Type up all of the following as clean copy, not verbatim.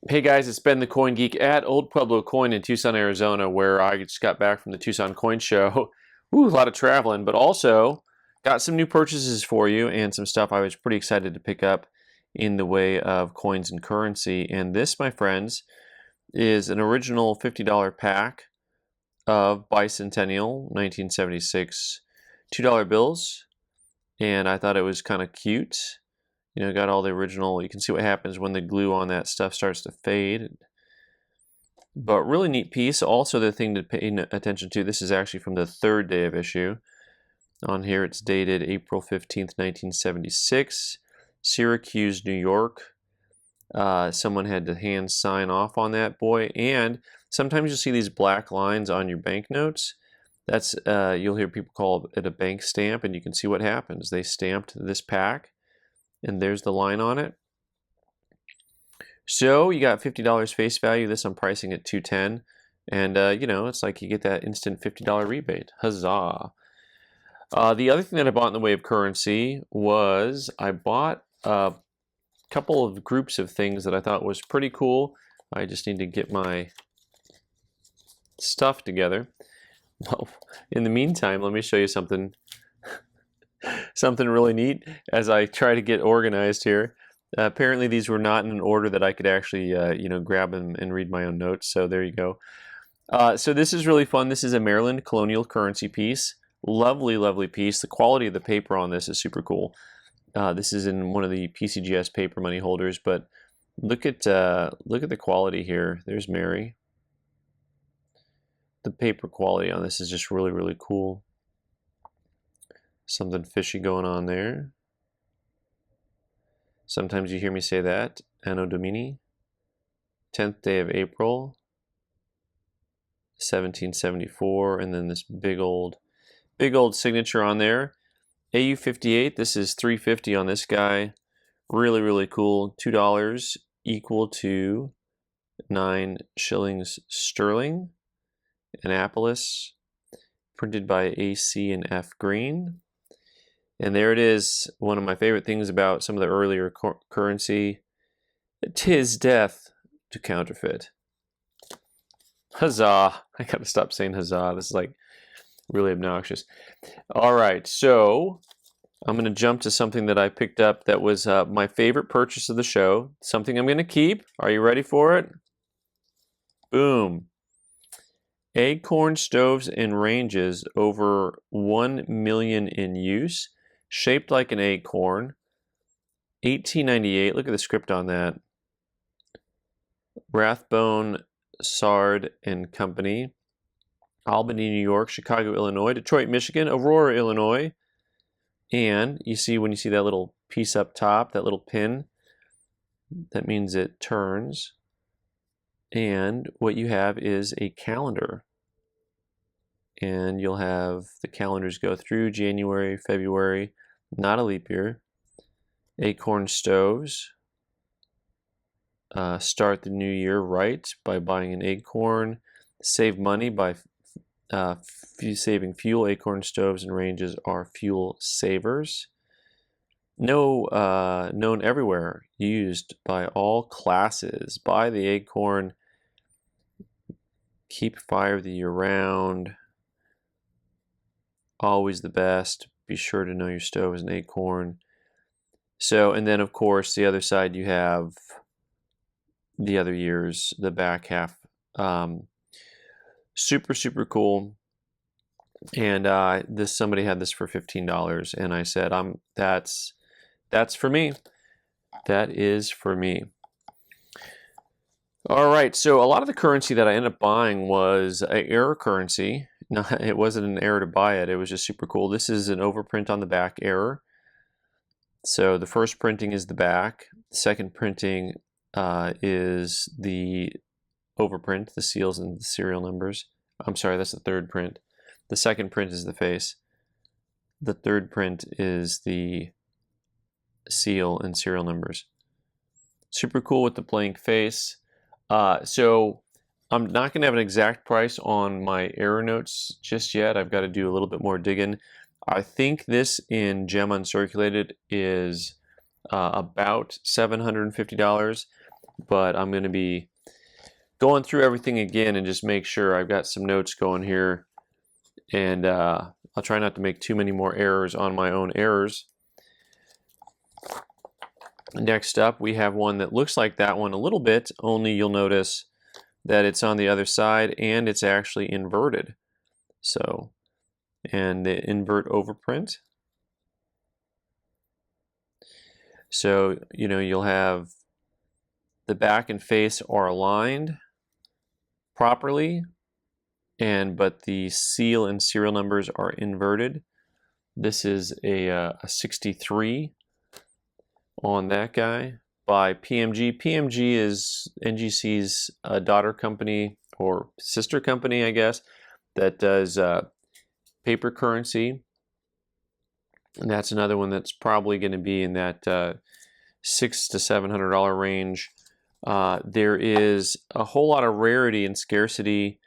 Hey guys, it's Ben the Coin Geek at Old Pueblo Coin in Tucson, Arizona, where I just got back from the Tucson Coin Show. Ooh, a lot of traveling, but also got some new purchases for you and some stuff I was pretty excited to pick up in the way of coins and currency. And this, my friends, is an original $50 pack of Bicentennial 1976 $2 bills. And I thought it was kind of cute. You know, got all the original. You can see what happens when the glue on that stuff starts to fade. But really neat piece. Also, the thing to pay attention to, this is actually from the third day of issue. On here, it's dated April 15th, 1976, Syracuse, New York. Someone had to hand sign off on that boy. And sometimes you'll see these black lines on your banknotes. That's you'll hear people call it a bank stamp, and you can see what happens. They stamped this pack, and there's the line on it. So you got $50 face value. This I'm pricing at $210, and you know, it's like you get that instant $50 rebate. Huzzah! The other thing that I bought in the way of currency was I bought a couple of groups of things that I thought was pretty cool. I just need to get my stuff together. Well, in the meantime, let me show you something really neat as I try to get organized here. Apparently these were not in an order that I could actually you know, grab and read my own notes, so there you go. So this is really fun. This is a Maryland Colonial currency piece. Lovely, lovely piece. The quality of the paper on this is super cool. This is in one of the PCGS paper money holders, but look at the quality here. There's Mary. The paper quality on this is just really, really cool. Something fishy going on there. Sometimes you hear me say that. Anno Domini. 10th day of April. 1774. And then this big old signature on there. AU58. This is $3.50 on this guy. Really, really cool. $2 equal to 9 shillings sterling. Annapolis. Printed by AC and F Green. And there it is, one of my favorite things about some of the earlier currency. 'Tis death to counterfeit. Huzzah! I gotta stop saying huzzah. This is like really obnoxious. All right, so I'm gonna jump to something that I picked up that was my favorite purchase of the show. Something I'm gonna keep. Are you ready for it? Boom. Acorn Stoves and Ranges, over 1 million in use. Shaped like an acorn. 1898. Look at the script on that. Rathbone, Sard and Company. Albany, New York. Chicago, Illinois. Detroit, Michigan. Aurora, Illinois. And you see, when you see that little piece up top, that little pin, that means it turns. And what you have is a calendar. And you'll have the calendars go through January, February, not a leap year. Acorn Stoves. Start the new year right by buying an acorn. Save money by saving fuel. Acorn Stoves and Ranges are fuel savers. Known everywhere. Used by all classes. Buy the acorn. Keep fire the year round. Always the best. Be sure to know your stove is an acorn. So, and then of course the other side you have the other years, the back half. Super, super cool. And somebody had this for $15, and I said, that's for me. That is for me. All right, so a lot of the currency that I ended up buying was an error currency. No, it wasn't an error to buy it. It was just super cool. This is an overprint on the back error. So the first printing is the back. The second printing is the overprint, the seals and the serial numbers. I'm sorry, that's the third print. The second print is the face. The third print is the seal and serial numbers. Super cool with the blank face. So I'm not going to have an exact price on my error notes just yet. I've got to do a little bit more digging. I think this in gem uncirculated is about $750. but I'm going to be going through everything again and just make sure I've got some notes going here, and I'll try not to make too many more errors on my own errors. Next up, we have one that looks like that one a little bit, only you'll notice that it's on the other side and it's actually inverted. So, and the invert overprint. So, you know, you'll have the back and face are aligned properly, but the seal and serial numbers are inverted. This is a 63 on that guy by PMG. PMG is NGC's daughter company or sister company, I guess, that does paper currency. And that's another one that's probably going to be in that $600 to $700 range. There is a whole lot of rarity and scarcity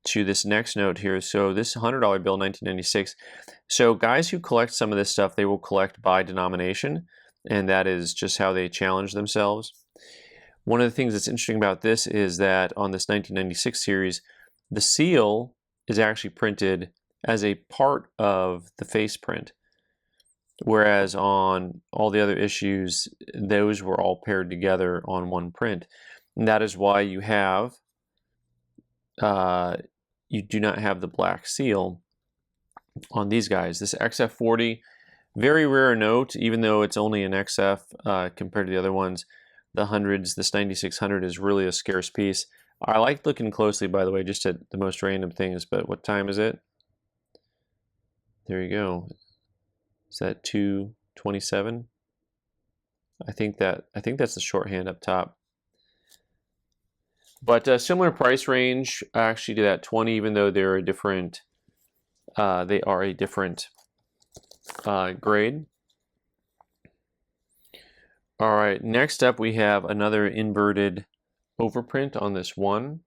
to this next note here. So this $100 bill, 1996. So guys who collect some of this stuff, they will collect by denomination, and that is just how they challenge themselves. One of the things that's interesting about this is that on this 1996 series, the seal is actually printed as a part of the face print, whereas on all the other issues, those were all paired together on one print. And that is why you have you do not have the black seal on these guys. This XF40, very rare note, even though it's only an XF compared to the other ones. The hundreds, this 9600 is really a scarce piece. I like looking closely, by the way, just at the most random things, but what time is it? There you go. Is that 2:27? I think that's the shorthand up top. But a similar price range actually to that 20, even though they're a different, they are a different grade. All right, next up we have another inverted overprint on this one.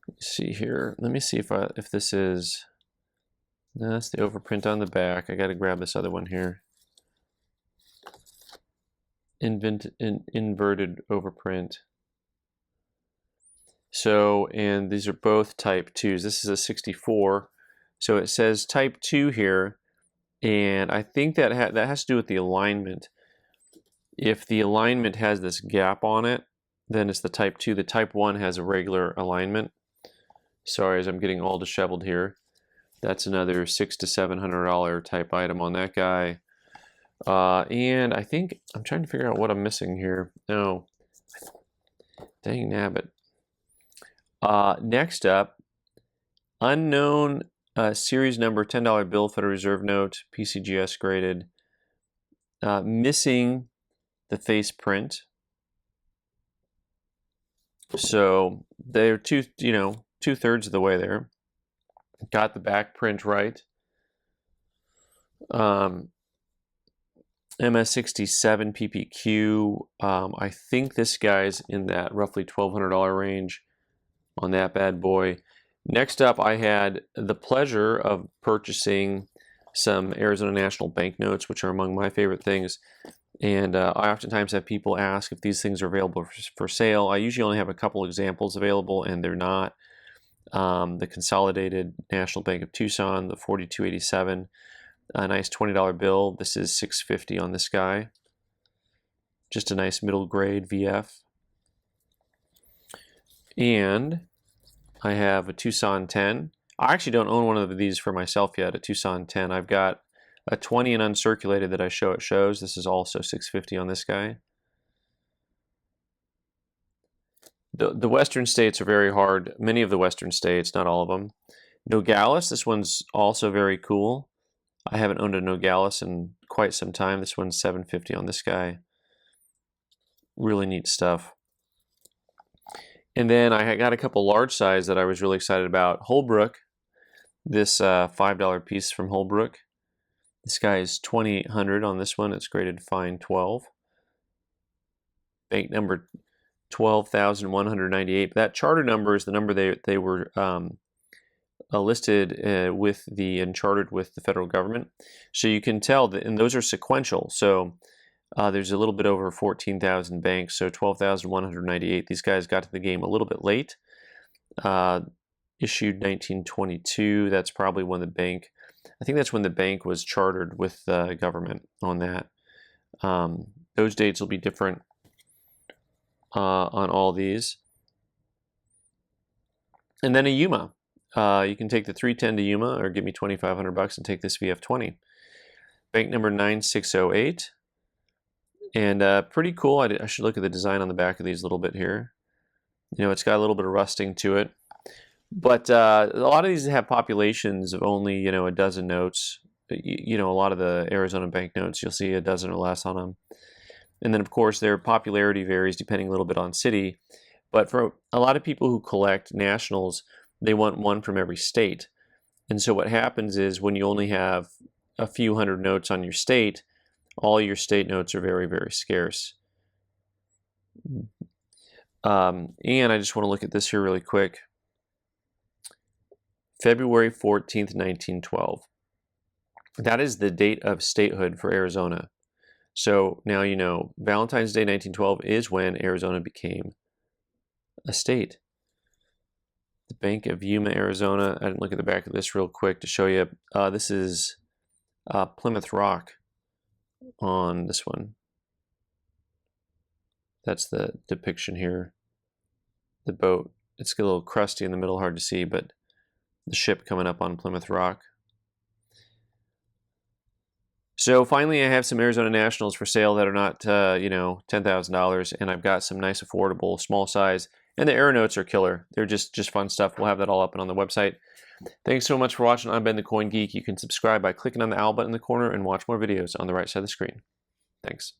Let's see here. Let me see if this is. No, that's the overprint on the back. I got to grab this other one here. Inverted overprint. So, and these are both type 2s. This is a 64. So it says type 2 here, and I think that has to do with the alignment. If the alignment has this gap on it, then it's the type 2. The type 1 has a regular alignment. Sorry, as I'm getting all disheveled here. That's another $600 to $700 type item on that guy. And I think I'm trying to figure out what I'm missing here. No, dang nabbit. Next up, unknown series number $10 bill, Federal Reserve note, PCGS graded, missing the face print. So they're two-thirds of the way there. Got the back print right. MS67 PPQ. I think this guy's in that roughly $1,200 range on that bad boy. Next up, I had the pleasure of purchasing some Arizona National Bank notes, which are among my favorite things. And I oftentimes have people ask if these things are available for sale. I usually only have a couple examples available, and they're not. The Consolidated National Bank of Tucson, the 4287, a nice $20 bill. This is $650 on this guy. Just a nice middle grade VF. And I have a Tucson 10. I actually don't own one of these for myself yet, a Tucson 10. I've got a 20 and uncirculated that I show at shows. This is also $650 on this guy. The western states are very hard. Many of the western states, not all of them. Nogales, this one's also very cool. I haven't owned a Nogales in quite some time. This one's $750 on this guy. Really neat stuff. And then I got a couple large size that I was really excited about. Holbrook, this $5 piece from Holbrook. This guy is $2,800 on this one. It's graded fine 12. Bank number 12,198. That charter number is the number they were listed with and chartered with the federal government. So you can tell that, and those are sequential. So There's a little bit over 14,000 banks, so 12,198. These guys got to the game a little bit late. Issued 1922. That's probably when the bank, I think that's when the bank was chartered with the government on that. Those dates will be different on all these. And then a Yuma. You can take the 310 to Yuma or give me $2,500 and take this VF20. Bank number 9608. And pretty cool. I should look at the design on the back of these a little bit here. You know, it's got a little bit of rusting to it. But a lot of these have populations of only, you know, a dozen notes. You know, a lot of the Arizona bank notes, you'll see a dozen or less on them. And then, of course, their popularity varies depending a little bit on city. But for a lot of people who collect nationals, they want one from every state. And so what happens is when you only have a few hundred notes on your state, all your state notes are very, very scarce. And I just want to look at this here really quick. February 14th, 1912. That is the date of statehood for Arizona. So now you know, Valentine's Day 1912 is when Arizona became a state. The Bank of Yuma, Arizona. I didn't look at the back of this real quick to show you. This is Plymouth Rock on this one. That's the depiction here. The boat. It's a little crusty in the middle, hard to see, but the ship coming up on Plymouth Rock. So finally, I have some Arizona Nationals for sale that are not, you know, $10,000, and I've got some nice, affordable, small size, and the Aero notes are killer. They're just fun stuff. We'll have that all up and on the website. Thanks so much for watching. I've been the Coin Geek. You can subscribe by clicking on the owl button in the corner and watch more videos on the right side of the screen. Thanks.